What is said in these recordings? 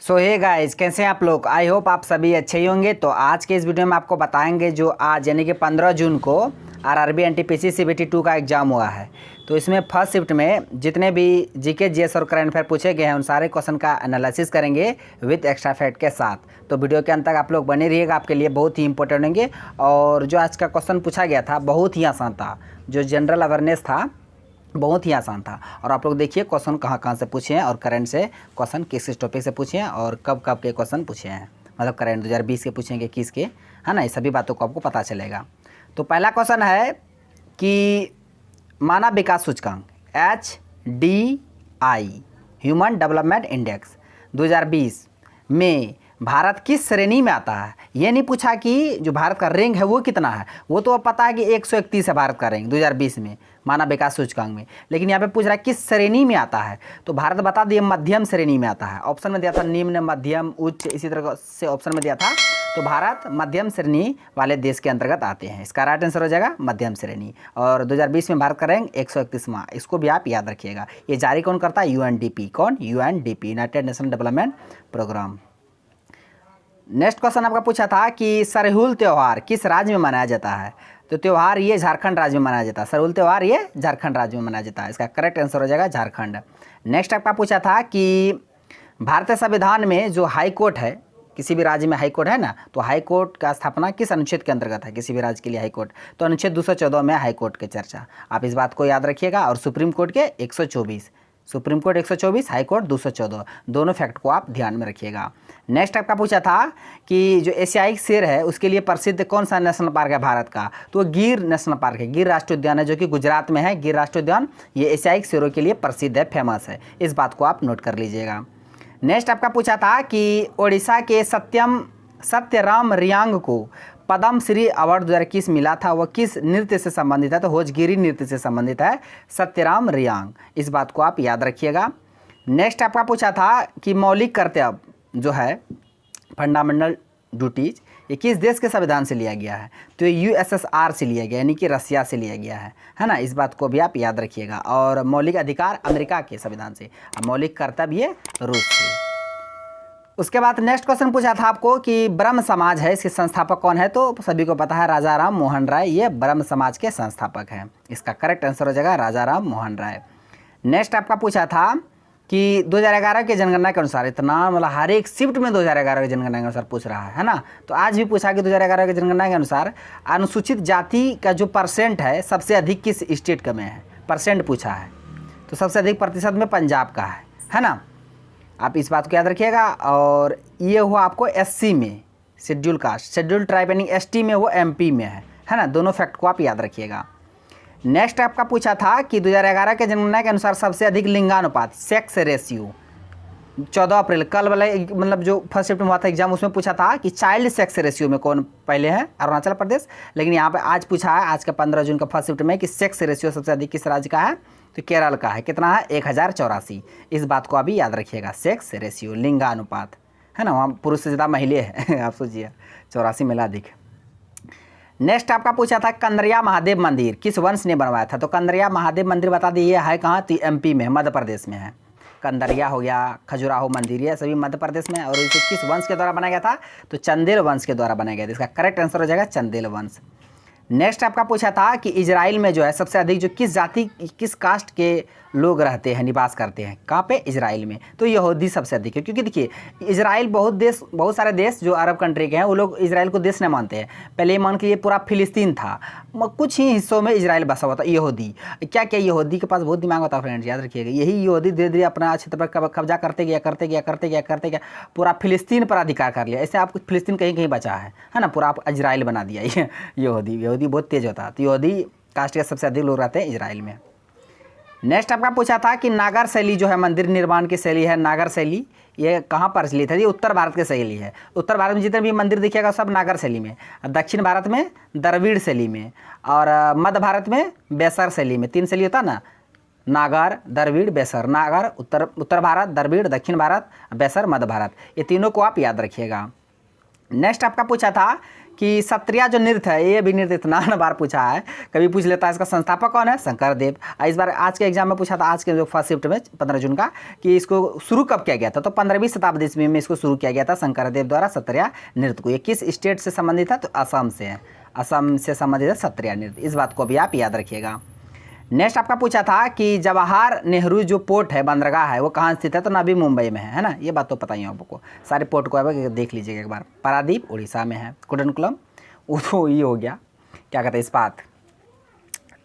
सो hey guys, कैसे हैं आप लोग। आई होप आप सभी अच्छे ही होंगे। तो आज के इस वीडियो में आपको बताएंगे जो आज यानी कि 15 जून को आरआरबी एनटीपीसी सीबीटी 2 का एग्ज़ाम हुआ है। तो इसमें फर्स्ट शिफ्ट में जितने भी जीके जीएस और करंट अफेयर पूछे गए हैं उन सारे क्वेश्चन का एनालिसिस करेंगे विद एक्स्ट्रा फैक्ट के साथ। तो वीडियो के अंत तक आप लोग बने रहिएगा, आपके लिए बहुत ही इंपॉर्टेंट होंगे। और जो आज का क्वेश्चन पूछा गया था बहुत ही आसान था, जो जनरल अवेयरनेस था बहुत ही आसान था। और आप लोग देखिए क्वेश्चन कहाँ कहाँ से पूछे हैं और करंट से क्वेश्चन किस किस टॉपिक से पूछे हैं और कब कब के क्वेश्चन पूछे हैं, मतलब करंट 2020 के पूछेंगे किस के, है ना। ये सभी बातों को आपको पता चलेगा। तो पहला क्वेश्चन है कि मानव विकास सूचकांक HDI ह्यूमन डेवलपमेंट इंडेक्स 2020 में भारत किस श्रेणी में आता है। ये नहीं पूछा कि जो भारत का रैंक है वो कितना है, वो तो अब पता है कि 131 है भारत का रैंक 2020 में मानव विकास सूचकांक में, लेकिन यहाँ पे पूछ रहा है किस श्रेणी में आता है। तो भारत बता दिए मध्यम श्रेणी में आता है। ऑप्शन में दिया था निम्न, मध्यम, उच्च, इसी तरह से ऑप्शन में दिया था। तो भारत मध्यम श्रेणी वाले देश के अंतर्गत आते हैं। इसका राइट आंसर हो जाएगा मध्यम श्रेणी। और 2020 में भारत का रैंक 131वां, इसको भी आप याद रखिएगा। ये जारी कौन करता है? UNDP। कौन? UNDP, United Nation Development Programme. Next question आपका पूछा था कि सरहुल त्यौहार किस राज्य में मनाया जाता है। तो त्यौहार ये झारखंड राज्य में मनाया जाता है। सरहुल त्यौहार ये झारखंड राज्य में मनाया जाता है। इसका करेक्ट आंसर हो जाएगा झारखंड। नेक्स्ट आपका पूछा था कि भारतीय संविधान में जो हाई कोर्ट है, किसी भी राज्य में हाई कोर्ट है ना, तो हाई कोर्ट का स्थापना किस अनुच्छेद के अंतर्गत है किसी भी राज्य के लिए हाई कोर्ट। तो अनुच्छेद 214 में हाई कोर्ट की चर्चा, आप इस बात को याद रखिएगा। और सुप्रीम कोर्ट के 124, सुप्रीम कोर्ट 124, हाई कोर्ट 214, दोनों फैक्ट को आप ध्यान में रखिएगा। नेक्स्ट आपका पूछा था कि जो एशियाई शेर है उसके लिए प्रसिद्ध कौन सा नेशनल पार्क है भारत का। तो वो गिर नेशनल पार्क है, गिर राष्ट्रीय उद्यान है जो कि गुजरात में है। गिर राष्ट्रीय उद्यान ये एशियाई शेरों के लिए प्रसिद्ध है, फेमस है। इस बात को आप नोट कर लीजिएगा। नेक्स्ट आपका पूछा था कि ओडिशा के सत्यराम रियांग को पद्म श्री अवार्ड 2021 मिला था, वह किस नृत्य से संबंधित है। तो भोजगिरी नृत्य से संबंधित है सत्यराम रियांग, इस बात को आप याद रखिएगा। नेक्स्ट आपका पूछा था कि मौलिक कर्तव्य जो है फंडामेंटल ड्यूटीज, ये किस देश के संविधान से लिया गया है। तो ये USSR से लिया गया, यानी कि रसिया से लिया गया है ना। इस बात को भी आप याद रखिएगा। और मौलिक अधिकार अमेरिका के संविधान से, मौलिक कर्तव्य रूस से। उसके बाद नेक्स्ट क्वेश्चन पूछा था आपको कि ब्रह्म समाज है, इसके संस्थापक कौन है। तो सभी को पता है राजा राम मोहन राय, ये ब्रह्म समाज के संस्थापक हैं। इसका करेक्ट आंसर हो जाएगा राजा राम मोहन राय। नेक्स्ट आपका पूछा था कि 2011 के जनगणना के अनुसार, इतना मतलब हर एक शिफ्ट में 2011 के जनगणना के अनुसार पूछ रहा है ना। तो आज भी पूछा कि 2011 के जनगणना के अनुसार अनुसूचित जाति का जो परसेंट है सबसे अधिक किस स्टेट का में है, परसेंट पूछा है। तो सबसे अधिक प्रतिशत में पंजाब का है ना। आप इस बात को याद रखिएगा। और ये हुआ आपको SC में शेड्यूल कास्ट, शेड्यूल ट्राइब यानी ST में वो MP में है ना। दोनों फैक्ट को आप याद रखिएगा। नेक्स्ट आपका पूछा था कि 2011 के जनगणना के अनुसार सबसे अधिक लिंगानुपात, सेक्स रेशियो, 14 अप्रैल कल वाला मतलब जो फर्स्ट शिफ्ट में हुआ था एग्जाम, उसमें पूछा था कि चाइल्ड सेक्स रेशियो में कौन पहले है, अरुणाचल प्रदेश। लेकिन यहाँ पे आज पूछा है आज का 15 जून का फर्स्ट शिफ्ट में कि सेक्स रेशियो सबसे अधिक किस राज्य का है। तो केरल का है। कितना है? 1084। इस बात को अभी याद रखिएगा, सेक्स रेशियो लिंगानुपात, है ना। वहाँ पुरुष से ज़्यादा महिला है आप सोचिए, 84 महिला अधिक। नेक्स्ट आपका पूछा था कंदरिया महादेव मंदिर किस वंश ने बनवाया था। तो कंदरिया महादेव मंदिर बता दिए है कहाँ। तो MP में, मध्य प्रदेश में है। कंदरिया हो गया, खजुराहो मंदिर, ये सभी मध्य प्रदेश में। और इसे किस वंश के द्वारा बनाया गया था। तो चंदेल वंश के द्वारा बनाया गया था। इसका करेक्ट आंसर हो जाएगा चंदेल वंश। नेक्स्ट आपका पूछा था कि इजराइल में जो है सबसे अधिक जो किस जाति किस कास्ट के लोग रहते हैं, निवास करते हैं, कहाँ पे? इजराइल में। तो यहूदी सबसे अधिक है, क्योंकि देखिए इजराइल बहुत सारे देश जो अरब कंट्री के हैं वो लोग इजराइल को देश नहीं मानते हैं। पहले ये मान के ये पूरा फिलिस्तीन था, कुछ ही हिस्सों में इजराइल बसा हुआ था। यहूदी क्या क्या, यहूदी के पास बहुत दिमाग होता है फ्रेंड्स, याद रखिएगा। यही यहूदी धीरे धीरे अपना क्षेत्र पर कब्जा करते गया, पूरा फिलिस्तीन पर अधिकार कर लिया। ऐसे आपको फिलिस्तीन कहीं कहीं बचा है ना। पूरा आप इजराइल बना दिया ये यहूदी बहुत तेज होता है। तो यहूदी कास्ट के सबसे अधिक लोग रहते हैं इजराइल में। नेक्स्ट आपका पूछा था कि नागर शैली जो है मंदिर निर्माण की शैली है, नागर शैली ये कहाँ प्रचलित है। ये उत्तर भारत की शैली है। उत्तर भारत में जितने भी मंदिर दिखेगा सब नागर शैली में, दक्षिण भारत में द्रविड़ शैली में, और मध्य भारत में बेसर शैली में। 3 शैली होता है ना, नागर, द्रविड़, बेसर। नागर उत्तर भारत, द्रविड़ दक्षिण भारत, बेसर मध्य भारत। ये तीनों को आप याद रखिएगा। नेक्स्ट आपका पूछा था कि सत्रिया जो नृत्य है, ये भी नृत्य इतना बार पूछा है, कभी पूछ लेता है इसका संस्थापक कौन है, शंकरदेव। इस बार आज के एग्जाम में पूछा था, आज के जो फर्स्ट शिफ्ट में 15 जून का, कि इसको शुरू कब किया गया था, तो 15वीं शताब्दी ईस्वी में इसको शुरू किया गया था शंकरदेव द्वारा सत्रिया नृत्य को। ये किस स्टेट से संबंधित है, तो असम से है, असम से संबंधित है सत्रिया नृत्य। इस बात को भी आप याद रखिएगा। नेक्स्ट आपका पूछा था कि जवाहर नेहरू जो पोर्ट है, बंदरगाह है, वो कहाँ स्थित है, तो नवी मुंबई में है ना। ये बात तो पता ही है आपको, सारे पोर्ट को देख लीजिएगा एक बार। पारादीप उड़ीसा में है। कुडनकुलम वो तो ये हो गया, क्या कहते हैं, इस्पात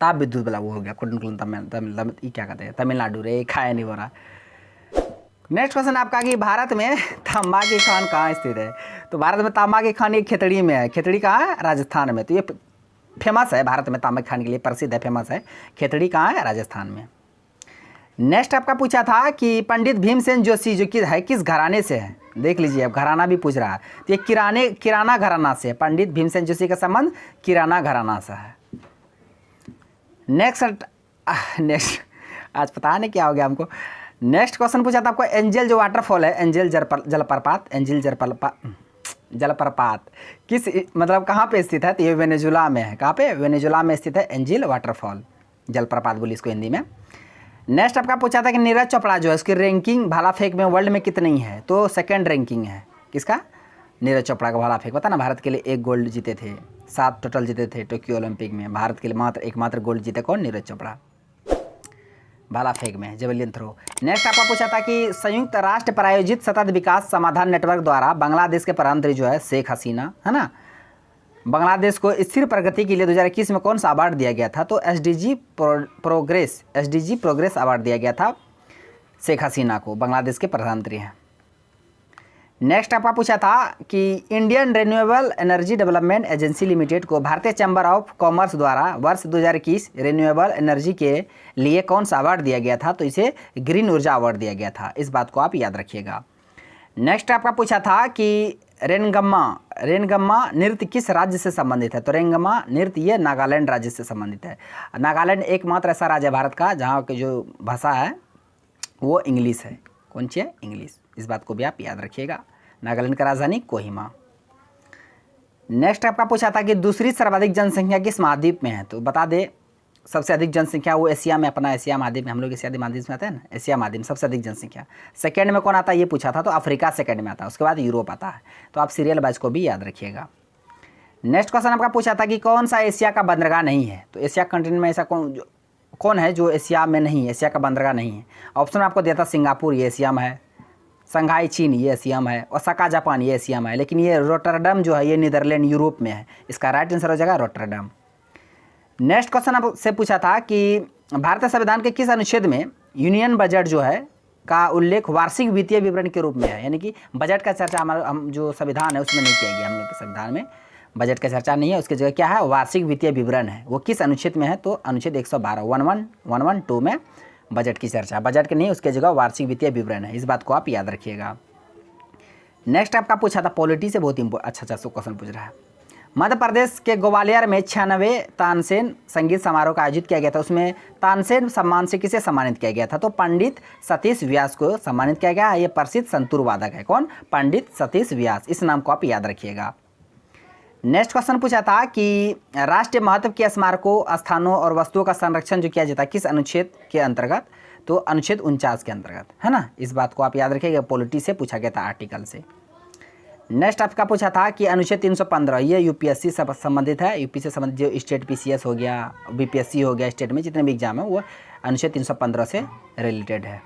ताप विद्युत वाला वो हो गया। कुडनकुलम तमिल ये क्या कहते हैं, तमिलनाडु रे, खाया नहीं हो रहा। नेक्स्ट क्वेश्चन आपका कि भारत में तांबा की खान कहाँ स्थित है, तो भारत में तांबा की खान एक खेतड़ी में है। खेतड़ी कहाँ है, राजस्थान में। तो ये फेमस है, भारत में तांबा की खान के लिए प्रसिद्ध है, फेमस है। खेतड़ी कहाँ है, राजस्थान में। नेक्स्ट आपका पूछा था कि पंडित भीमसेन जोशी जो किस घराने से है, देख लीजिए अब घराना भी पूछ रहा है। तो ये किराना घराना से है। पंडित भीमसेन जोशी का संबंध किराना घराना से है। नेक्स्ट आज पता नहीं क्या हो गया हमको। नेक्स्ट क्वेश्चन पूछा था आपको, एंजल जो वाटरफॉल है, एंजल जलप्रपात, एंजल जलप्रपात किस मतलब कहाँ पे स्थित है, तो ये वेनेजुला में है। कहाँ पे, वेनेजुला में स्थित है एंजिल वाटरफॉल, जलप्रपात बोली इसको हिंदी में। नेक्स्ट आपका पूछा था कि नीरज चोपड़ा जो है उसकी रैंकिंग भाला फेंक में वर्ल्ड में कितनी है, तो सेकंड रैंकिंग है। किसका, नीरज चोपड़ा का भाला फेंक। पता ना, भारत के लिए 1 गोल्ड जीते थे, 7 टोटल जीते थे टोक्यो ओलंपिक में। भारत के लिए एकमात्र गोल्ड जीते कौन, नीरज चोपड़ा, भाला फेंक में, जेवलिन थ्रो। नेक्स्ट आपका पूछा था कि संयुक्त राष्ट्र प्रायोजित सतत विकास समाधान नेटवर्क द्वारा बांग्लादेश के प्रधानमंत्री जो है शेख हसीना है ना, बांग्लादेश को स्थिर प्रगति के लिए 2021 में कौन सा अवार्ड दिया गया था, तो एसडीजी प्रोग्रेस अवार्ड दिया गया था शेख हसीना को, बांग्लादेश के प्रधानमंत्री हैं। नेक्स्ट आपका पूछा था कि Indian renewable energy development agency limited को भारतीय चैम्बर ऑफ कॉमर्स द्वारा वर्ष 2021 रिन्यूएबल एनर्जी के लिए कौन सा अवार्ड दिया गया था, तो इसे ग्रीन ऊर्जा अवार्ड दिया गया था। इस बात को आप याद रखिएगा। नेक्स्ट आपका पूछा था कि रेनगम्मा नृत्य किस राज्य से संबंधित है, तो रेनगम्मा नृत्य ये नागालैंड राज्य से संबंधित है। नागालैंड एकमात्र ऐसा राज्य है भारत का जहाँ की जो भाषा है वो इंग्लिश है। कौन सी है, इंग्लिश। इस बात को भी आप याद रखिएगा। नागालैंड का राजधानी कोहिमा। नेक्स्ट आपका पूछा था कि दूसरी सर्वाधिक जनसंख्या किस महाद्वीप में है, तो बता दे सबसे अधिक जनसंख्या वो एशिया में, अपना एशिया महाद्वीप में, हम लोग एशिया महाद्वीप में आते हैं ना, एशिया महाद्वीप में सबसे अधिक जनसंख्या। सेकंड में कौन आता है ये पूछा था, तो अफ्रीका सेकंड में आता है, उसके बाद यूरोप आता है। तो आप सीरियल वाइज को भी याद रखिएगा। नेक्स्ट क्वेश्चन आपका पूछा था कि कौन सा एशिया का बंदरगाह नहीं है, तो एशिया कंट्री में ऐसा कौन है जो एशिया में नहीं है, एशिया का बंदरगाह नहीं है। ऑप्शन आपको दिया था सिंगापुर, ये एशिया में है। संघाई चीन, ये एशिया में है। ओसाका जापान, ये एशिया में है। लेकिन ये रोटरडम जो है ये नीदरलैंड यूरोप में है। इसका राइट आंसर हो जाएगा रोटरडम। नेक्स्ट क्वेश्चन आपसे पूछा था कि भारतीय संविधान के किस अनुच्छेद में यूनियन बजट जो है का उल्लेख वार्षिक वित्तीय विवरण के रूप में है, यानी कि बजट का चर्चा हम जो संविधान है उसमें नहीं किया गया। हम लोग के संविधान में बजट का चर्चा नहीं है, उसकी जगह क्या है, वार्षिक वित्तीय विवरण है। वो किस अनुच्छेद में है, तो अनुच्छेद 112 112 में बजट की चर्चा, बजट के नहीं, उसके जगह वार्षिक वित्तीय विवरण है। इस बात को आप याद रखिएगा। नेक्स्ट आपका पूछा था पॉलिटी से बहुत अच्छा क्वेश्चन पूछ रहा है। मध्य प्रदेश के ग्वालियर में 96वें तानसेन संगीत समारोह का आयोजित किया गया था। उसमें तानसेन सम्मान से किसे सम्मानित किया गया था, तो पंडित सतीश व्यास को सम्मानित किया गया। ये प्रसिद्ध संतूर वादक है। कौन, पंडित सतीश व्यास। इस नाम को आप याद रखिएगा। नेक्स्ट क्वेश्चन पूछा था कि राष्ट्रीय महत्व के स्मारकों, स्थानों और वस्तुओं का संरक्षण जो किया जाता है किस अनुच्छेद के अंतर्गत, तो अनुच्छेद 49 के अंतर्गत, है ना। इस बात को आप याद रखिएगा, पॉलिटी से पूछा गया था, आर्टिकल से। नेक्स्ट आपका पूछा था कि अनुच्छेद 315 ये यूपीएससी से संबंधित है। यूपी से संबंधित जो स्टेट पीसीएस हो गया, बीपीएससी हो गया, स्टेट में जितने भी एग्जाम है वो अनुच्छेद 315 से रिलेटेड है।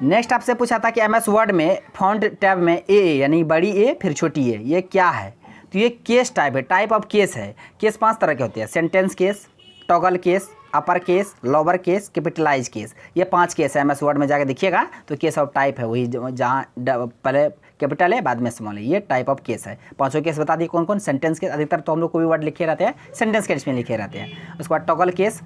नेक्स्ट आपसे पूछा था कि एमएस वर्ड में फॉन्ट टैब में ए यानी बड़ी ए फिर छोटी ए ये क्या है, तो ये केस टाइप है, टाइप ऑफ केस है। केस 5 तरह के होते हैं, sentence case, toggle case, upper case, lower case, capitalise case. ये 5 केस है। एमएस वर्ड में जाकर देखिएगा तो केस ऑफ टाइप है, वही जहाँ पहले कैपिटल है बाद में स्मॉल है, ये टाइप ऑफ केस है। 5 केस बता दिए कौन कौन। सेंटेंस केस, अधिकतर तो हम लोग कोई वर्ड लिखे रहते हैं सेंटेंस केस में लिखे रहते हैं। उसके बाद toggle case,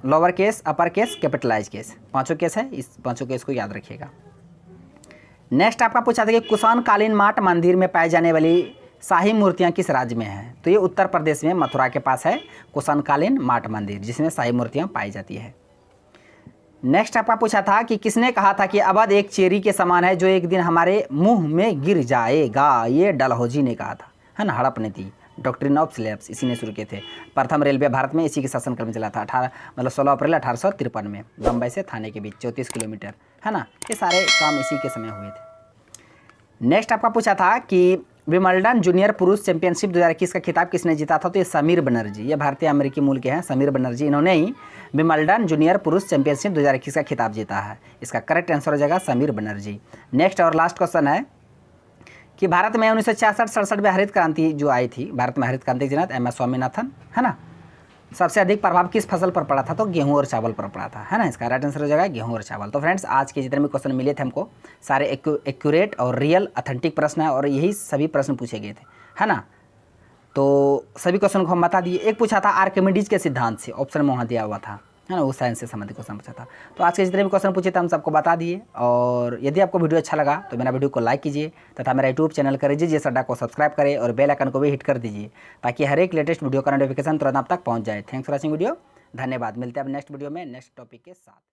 lower case, upper case, capitalise case, 5 case है। इस 5 केस को याद रखिएगा। नेक्स्ट आपका पूछा था कि कुषाण कालीन माट मंदिर में पाई जाने वाली शाही मूर्तियाँ किस राज्य में हैं, तो ये उत्तर प्रदेश में मथुरा के पास है कुषाण कालीन माट मंदिर, जिसमें शाही मूर्तियाँ पाई जाती है। नेक्स्ट आपका पूछा था कि किसने कहा था कि अवध एक चेरी के समान है जो एक दिन हमारे मुंह में गिर जाएगा? ये डलहौजी ने कहा था, है ना, हड़प ने थी। डॉक्ट्रिन ऑफ स्लैब्स इसी ने शुरू किए थे। प्रथम रेलवे भारत में इसी के शासनकाल में चला था, 16 अप्रैल 1853 में, बम्बई से थाने के बीच 34 किलोमीटर, है ना। ये सारे काम इसी के समय हुए थे। नेक्स्ट आपका पूछा था कि विंबलडन जूनियर पुरुष चैंपियनशिप 2021 का खिताब किसने जीता था? तो ये समीर बनर्जी, ये भारतीय अमेरिकी मूल के हैं, समीर बनर्जी, इन्होंने ही विंबलडन जूनियर पुरुष चैंपियनशिप 2021 का खिताब जीता है। इसका करेक्ट आंसर हो जाएगा समीर बनर्जी। नेक्स्ट और लास्ट क्वेश्चन है कि भारत में 1966-67 में हरित क्रांति जो आई थी, भारत में हरित क्रांति जनक एम एस स्वामीनाथन, है ना। सबसे अधिक प्रभाव किस फसल पर पड़ा था? तो गेहूं और चावल पर पड़ा था, है ना। इसका राइट आंसर हो जाएगा गेहूं और चावल। तो फ्रेंड्स, आज के जितने भी क्वेश्चन मिले थे हमको, सारे एक्यूरेट और रियल ऑथेंटिक प्रश्न है और यही सभी प्रश्न पूछे गए थे, है ना। तो सभी क्वेश्चन को हम बता दिए। एक पूछा था आर्किमिडीज के सिद्धांत से, ऑप्शन में वहाँ दिया हुआ था, है ना, वो साइंस से संबंधित क्वेश्चन पूछा था। तो आज के जितने भी क्वेश्चन पूछे थे हम सबको बता दिए। और यदि आपको वीडियो अच्छा लगा तो मेरा वीडियो को लाइक कीजिए तथा मेरा यूट्यूब चैनल करेजिए जिस अड्डा को सब्सक्राइब करें और बेल आइकन को भी हिट कर दीजिए ताकि हर एक लेटेस्ट वीडियो का नोटिफिकेशन तुरंत आप तक पहुँच जाए। थैंक्स फॉर वॉचिंग वीडियो, धन्यवाद। मिलते हैं अब नेक्स्ट वीडियो में नेक्स्ट टॉपिक के साथ।